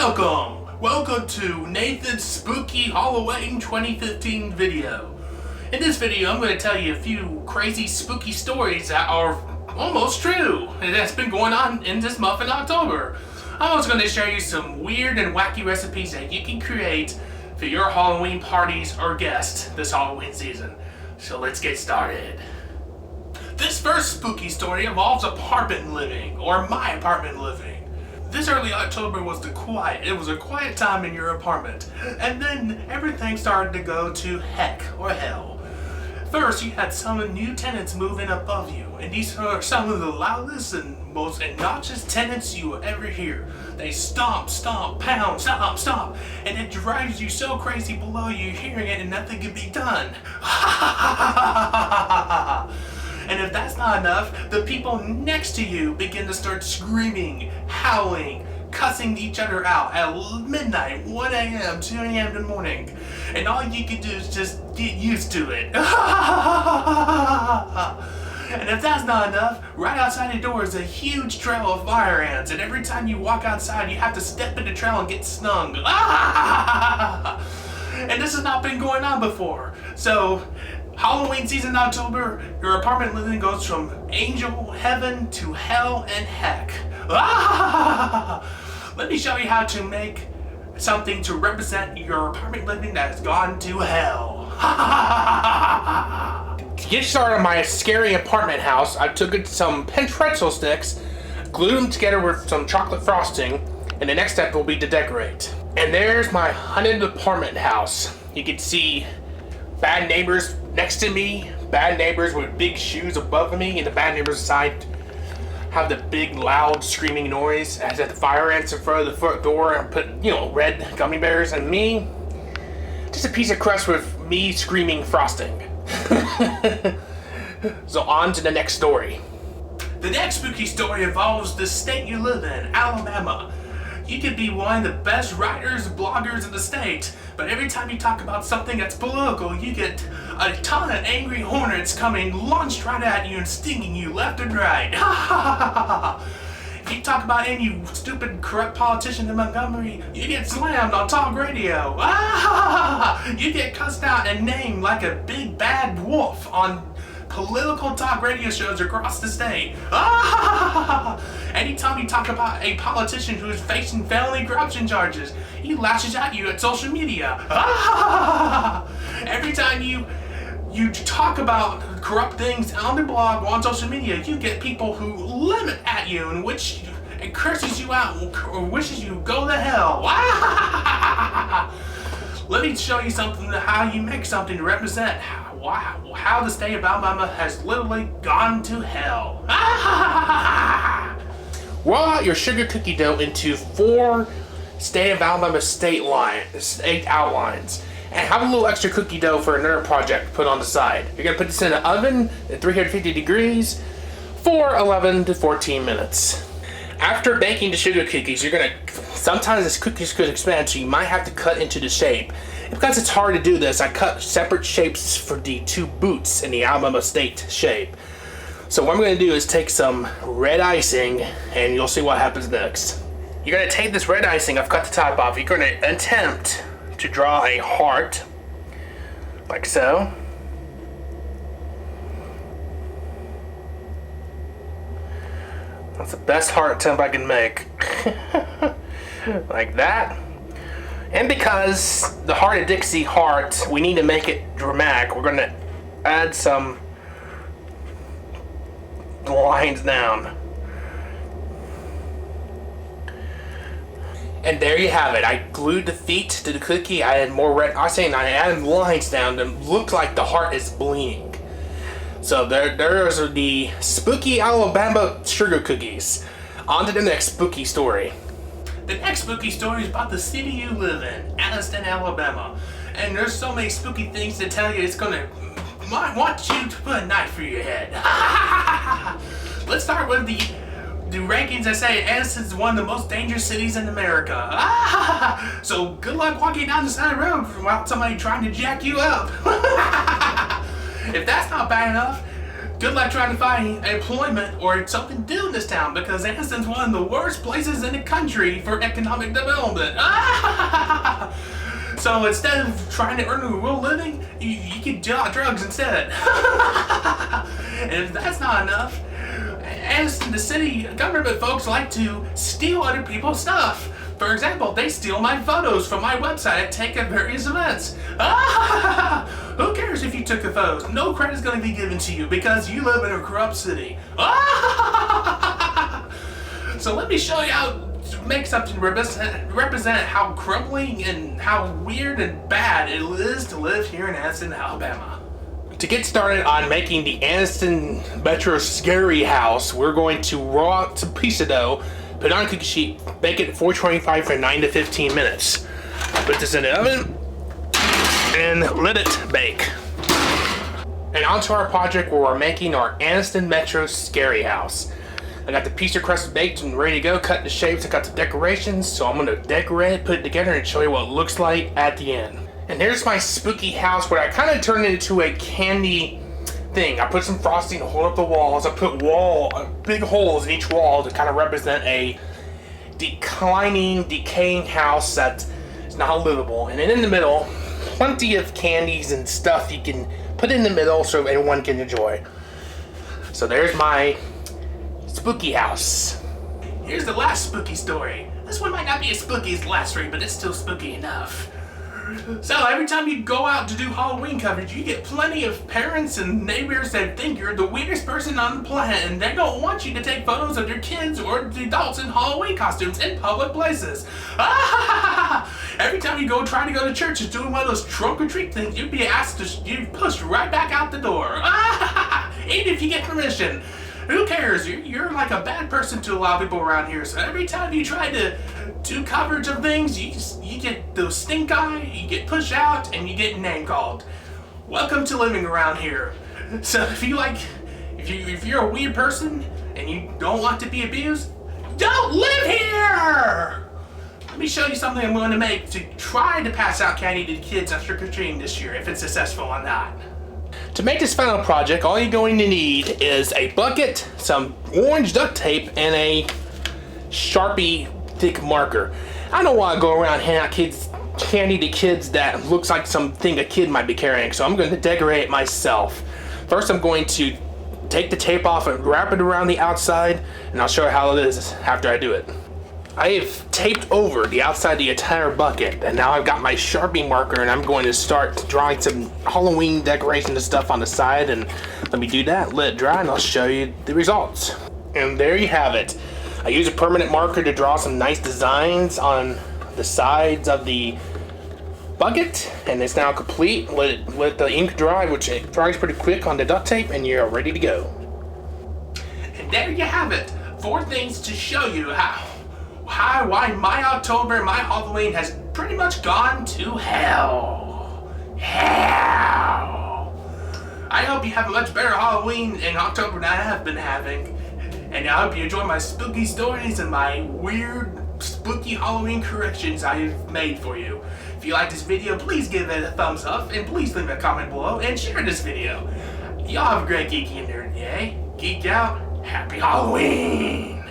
Welcome to Nathan's Spooky Halloween 2015 video. In this video, I'm going to tell you a few crazy spooky stories that are almost true. And that's been going on in this month in October. I'm also going to share you some weird and wacky recipes that you can create for your Halloween parties or guests this Halloween season. So let's get started. This first spooky story involves apartment living, or my apartment living. This early October was it was a quiet time in your apartment, and then everything started to go to heck or hell. First, you had some new tenants move in above you, and these are some of the loudest and most obnoxious tenants you will ever hear. They stomp, stomp, pound, stomp, stomp, and it drives you so crazy below you hearing it and nothing can be done. And if that's not enough, the people next to you begin to start screaming, howling, cussing each other out at midnight, 1 a.m., 2 a.m. in the morning. And all you can do is just get used to it. And if that's not enough, right outside your door is a huge trail of fire ants, and every time you walk outside, you have to step in the trail and get stung. And this has not been going on before. So, Halloween season in October, your apartment living goes from angel heaven to hell and heck. Let me show you how to make something to represent your apartment living that has gone to hell. To get started on my scary apartment house, I took some pretzel sticks, glued them together with some chocolate frosting, and the next step will be to decorate. And there's my haunted apartment house. You can see bad neighbors next to me, bad neighbors with big shoes above me, and the bad neighbors side have the big loud screaming noise as at the fire ants in front of the front door and put, red gummy bears, and me, just a piece of crust with me screaming frosting. So on to the next story. The next spooky story involves the state you live in, Alabama. You could be one of the best writers, bloggers in the state, but every time you talk about something that's political, you get a ton of angry hornets coming launched right at you and stinging you left and right. If you talk about any stupid, corrupt politician in Montgomery, you get slammed on talk radio. You get cussed out and named like a big bad wolf on political talk radio shows across the state. Anytime you talk about a politician who is facing felony corruption charges, he lashes at you at social media. Every time you talk about corrupt things on the blog or on social media, you get people who limit at you and curses you out or wishes you go to hell. Let me show you something, how you make something to represent how the state of Alabama has literally gone to hell. Roll out your sugar cookie dough into 4 state of Alabama state outlines, and have a little extra cookie dough for another project put on the side. You're gonna put this in an oven at 350 degrees for 11 to 14 minutes. After baking the sugar cookies, sometimes this cookies could expand, so you might have to cut into the shape. Because it's hard to do this, I cut separate shapes for the 2 boots in the Alabama state shape. So what I'm going to do is take some red icing, and you'll see what happens next. You're going to take this red icing, I've cut the top off, you're going to attempt to draw a heart, like so. That's the best heart attempt I can make. Like that. And because the Heart of Dixie heart, we need to make it dramatic, we're going to add some lines down. And there you have it. I glued the feet to the cookie, I added more red icing, and I added lines down that look like the heart is bleeding. So there's the spooky Alabama sugar cookies. On to the next spooky story. The next spooky story is about the city you live in, Anniston, Alabama. And there's so many spooky things to tell you, might want you to put a knife through your head. Let's start with the rankings that say Anniston is one of the most dangerous cities in America. So good luck walking down the side of the road without somebody trying to jack you up. If that's not bad enough, good luck trying to find employment or something to do in this town, because Anniston's one of the worst places in the country for economic development. So instead of trying to earn a real living, you can do drugs instead. And if that's not enough, Anniston, the city government folks like to steal other people's stuff. For example, they steal my photos from my website I take at various events. Who cares if you took the photos? No credit's going to be given to you because you live in a corrupt city. So let me show you how to make something represent how crumbling and how weird and bad it is to live here in Anniston, Alabama. To get started on making the Anniston Metro Scary House, we're going to raw up some pizza dough, put it on a cookie sheet, bake it at 425 for 9 to 15 minutes. Put this in the oven and let it bake. And on to our project where we're making our Anniston Metro Scary House. I got the pizza crust baked and ready to go, cut the shapes, I got the decorations, so I'm gonna decorate it, put it together, and show you what it looks like at the end. And here's my spooky house where I kind of turned it into a candy thing. I put some frosting to hold up the walls. I put big holes in each wall to kind of represent a decaying house that is not livable. And then in the middle, plenty of candies and stuff you can put in the middle so everyone can enjoy. So there's my spooky house. Here's the last spooky story. This one might not be as spooky as the last three, but it's still spooky enough. So every time you go out to do Halloween coverage, you get plenty of parents and neighbors that think you're the weirdest person on the planet, and they don't want you to take photos of their kids or the adults in Halloween costumes in public places. Every time you try to go to church and doing one of those trunk or treat things, you'd be you'd pushed right back out the door. Even if you get permission. Who cares? You're like a bad person to a lot of people around here. So every time you try to do coverage of things, you get those stink eye, you get pushed out, and you get name called. Welcome to living around here. So if you're a weird person and you don't want to be abused, don't live here. Let me show you something I'm going to make to try to pass out candy to the kids on trick-or-treating this year, if it's successful or not. To make this final project, all you're going to need is a bucket, some orange duct tape, and a Sharpie thick marker. I don't want to go around handing out candy to kids that looks like something a kid might be carrying, so I'm going to decorate it myself. First, I'm going to take the tape off and wrap it around the outside, and I'll show you how it is after I do it. I have taped over the outside of the entire bucket, and now I've got my Sharpie marker, and I'm going to start drawing some Halloween decoration and stuff on the side. And let me do that, let it dry, and I'll show you the results. And there you have it. I use a permanent marker to draw some nice designs on the sides of the bucket, and it's now complete. Let the ink dry, which it dries pretty quick on the duct tape, and you're ready to go. And there you have it. 4 things to show you why my October and my Halloween has pretty much gone to hell. I hope you have a much better Halloween in October than I have been having. And I hope you enjoy my spooky stories and my weird, spooky Halloween corrections I've made for you. If you like this video, please give it a thumbs up, and please leave a comment below and share this video. Y'all have a great geeky and nerdy day. Geek out. Happy Halloween!